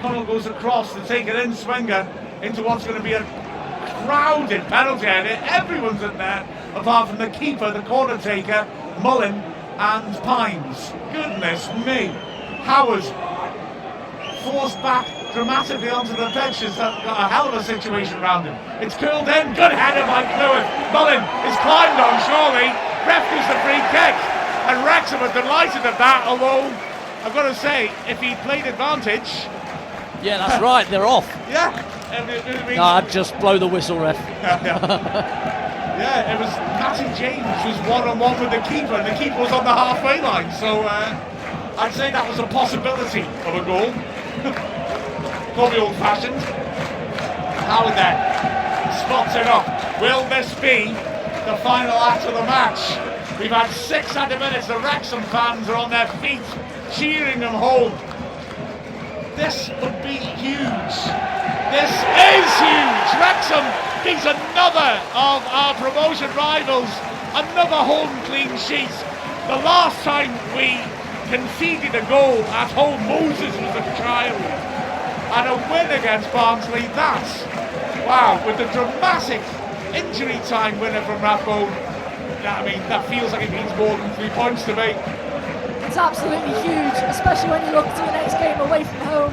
O'Connell goes across to take an in-swinger into what's going to be a crowded penalty area. Everyone's in there, apart from the keeper, the corner taker, Mullen and Pines. Goodness me. Howard forced back dramatically onto the pitch. Has got a hell of a situation around him. It's curled in. Good header by Cleworth. Mullen is climbed on, surely. Ref gives the free kick. And Wrexham are delighted at that, although I've got to say, if he played advantage... Yeah, that's right, they're off. Yeah. I'd just blow the whistle, ref. Yeah, it was Matty James was one-on-one with the keeper, and the keeper was on the halfway line, so I'd say that was a possibility of a goal. Call me old-fashioned. Howard then spots it up. Will this be the final act of the match? We've had 6 minutes. The Wrexham fans are on their feet, cheering them home. This would be huge. This is huge. Wrexham beats another of our promotion rivals. Another home clean sheet. The last time we conceded a goal at home, Moses was a child. And a win against Barnsley, that's, wow, with the dramatic injury time winner from Rathbone. I mean, that feels like it means more than 3 points to me. It's absolutely huge, especially when you look to the next game away from home.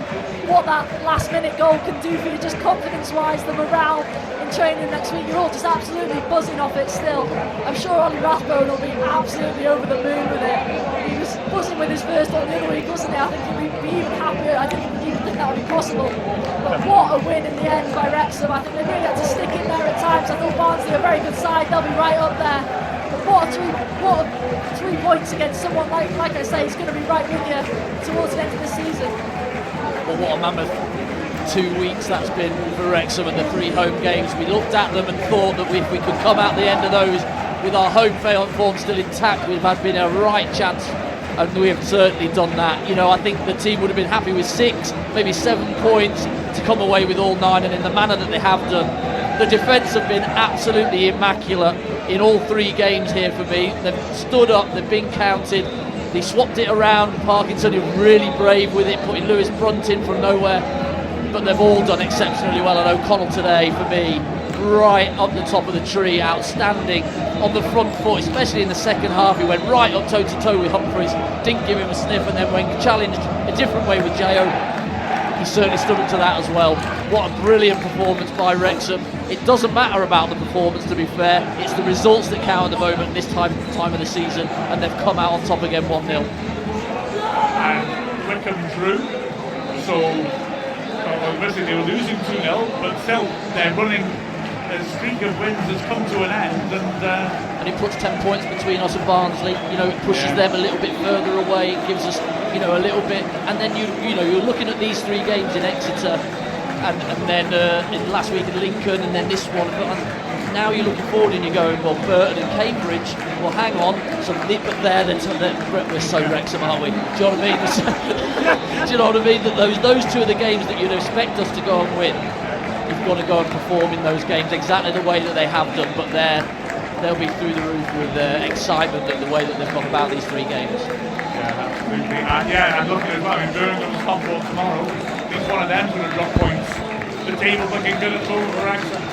What that last-minute goal can do for you, just confidence-wise, the morale in training next week. You're all just absolutely buzzing off it still. I'm sure Ollie Rathbone will be absolutely over the moon with it. He was buzzing with his first one the other week, wasn't he? I think he'd be even happier. I didn't even think that would be possible. But what a win in the end by Wrexham. I think they really had to stick in there at times. I thought Barnsley are a very good side. They'll be right up there. But what a 3 points against someone like I say, is going to be right with you towards the end of the season. Well, what a mammoth 2 weeks that's been for Wrexham and the 3 home games. We looked at them and thought that if we could come out the end of those with our home form still intact, we'd have been a right chance, and we have certainly done that. You know, I think the team would have been happy with 6, maybe 7 points to come away with all 9, and in the manner that they have done. The defence have been absolutely immaculate in all 3 games here for me. They've stood up, they've been counted, they swapped it around. Parkinson is really brave with it, putting Lewis Brunt in from nowhere, but they've all done exceptionally well. And O'Connell today, for me, right up the top of the tree, outstanding on the front foot, especially in the second half. He went right up toe to toe with Humphreys, didn't give him a sniff, and then when challenged a different way with Jo, he certainly stood up to that as well. What a brilliant performance by Wrexham. It doesn't matter about the performance, to be fair. It's the results that count at the moment, this time of the season, and they've come out on top again 1-0. And Wickham drew, so obviously they were losing 2-0, but still they're running. The streak of wins has come to an end, and it puts 10 points between us and Barnsley. You know, it pushes them a little bit further away. It gives us, you know, a little bit. And then you're looking at these 3 games in Exeter, and then in last week in Lincoln, and then this one. But now you're looking forward and you're going, well, Burton and Cambridge. Well, hang on. So, but we're so Wrexham, aren't we? Do you know what I mean? Do you know what I mean? That those 2 are the games that you'd expect us to go and win. You've got to go and perform in those games exactly the way that they have done, but they'll be through the roof with excitement at the way that they've gone about these 3 games. Yeah, absolutely. And looking as well, I mean, Birmingham's top four tomorrow. Each one of them's going to drop points. The table's looking good at home for Wrexham.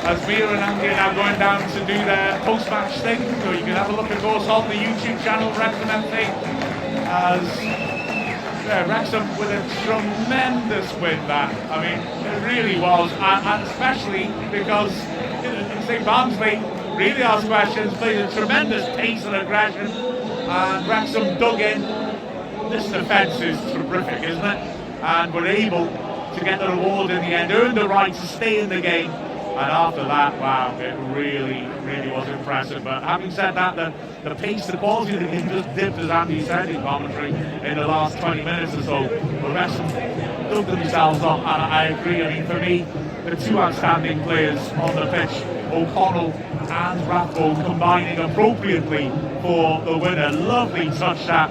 As Mia and Andy are now going down to do their post-match thing, so you can have a look, of course, on the YouTube channel Wrexham FC. As Wrexham with a tremendous win that. I mean, it really was, and especially because St Barnsley really asked questions, played a tremendous pace and aggression, and Wrexham dug in. This defence is terrific, isn't it? And were able to get the reward in the end, earned the right to stay in the game, and after that, wow, it really was impressive. But having said that, the pace, the quality of the game just dipped, as Andy said in commentary, in the last 20 minutes or so. The Wrexham dug themselves up, and I agree. I mean, for me, the 2 outstanding players on the pitch, O'Connell and Rathbone, combining appropriately for the winner. Lovely touch that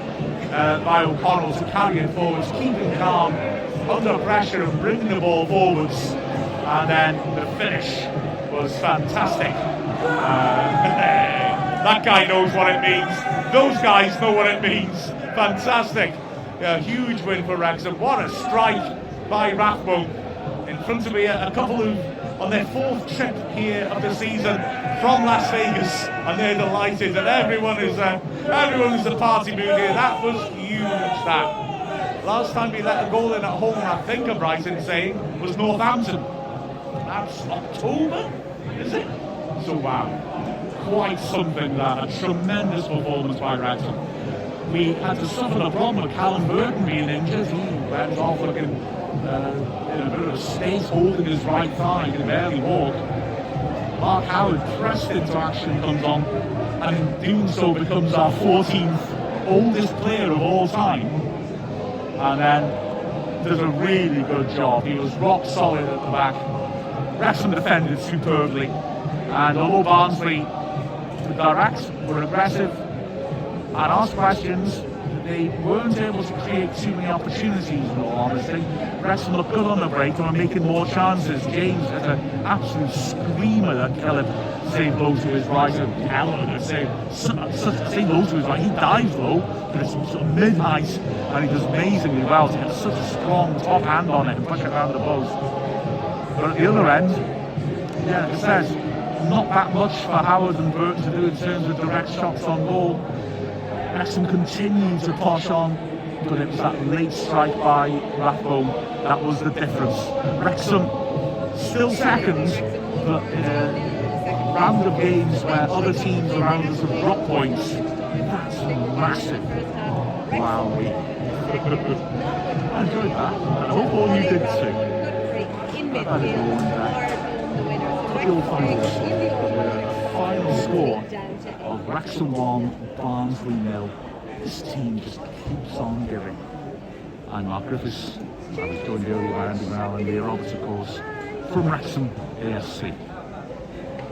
by O'Connell to carry it forwards, keeping calm under pressure and bringing the ball forwards. And then the finish was fantastic. That guy knows what it means. Those guys know what it means. Fantastic. A huge win for Wrexham. What a strike. by Rathbone. In front of me, a couple who on their 4th trip here of the season from Las Vegas, and they're delighted, and everyone is a party mood here. That was huge. That last time we let a goal in at home, I think I'm right in saying, was Northampton. That's October, is it? So wow, quite something. That a tremendous performance by Wrexham. We had to suffer the problem with Callum Burton being injured. He went off looking in a bit of a state, holding his right thigh, he can barely walk. Mark Howard, pressed into action, comes on, and in doing so becomes our 14th oldest player of all time. And then does a really good job. He was rock solid at the back. Wrexham defended superbly, and although Barnsley were direct, were aggressive, and asked questions, they weren't able to create too many opportunities, in all honesty. Wrexham looked good on the break and were making more chances. James had an absolute screamer that Kellett saved low to his right, and Kellett saved low to his right. He dives low, but it's sort of mid-height, and he does amazingly well to get such a strong top hand on it and push it around the post. But at the other end, yeah, it says not that much for Howard and Burton to do in terms of direct shots on goal. Wrexham continued to push on, but it was that late strike by Rathbone that was the difference. Wrexham still second, but in a round of games where other teams around us have dropped points, that's massive. Wow. I enjoyed that. I hope all you did too. I've had it all in there. You'll find the final score of Wrexham 1, Barnsley 0. This team just keeps on giving. I'm Mark Griffiths. I was joined earlier by Morrell and Mia Roberts, of course, from Wrexham AFC.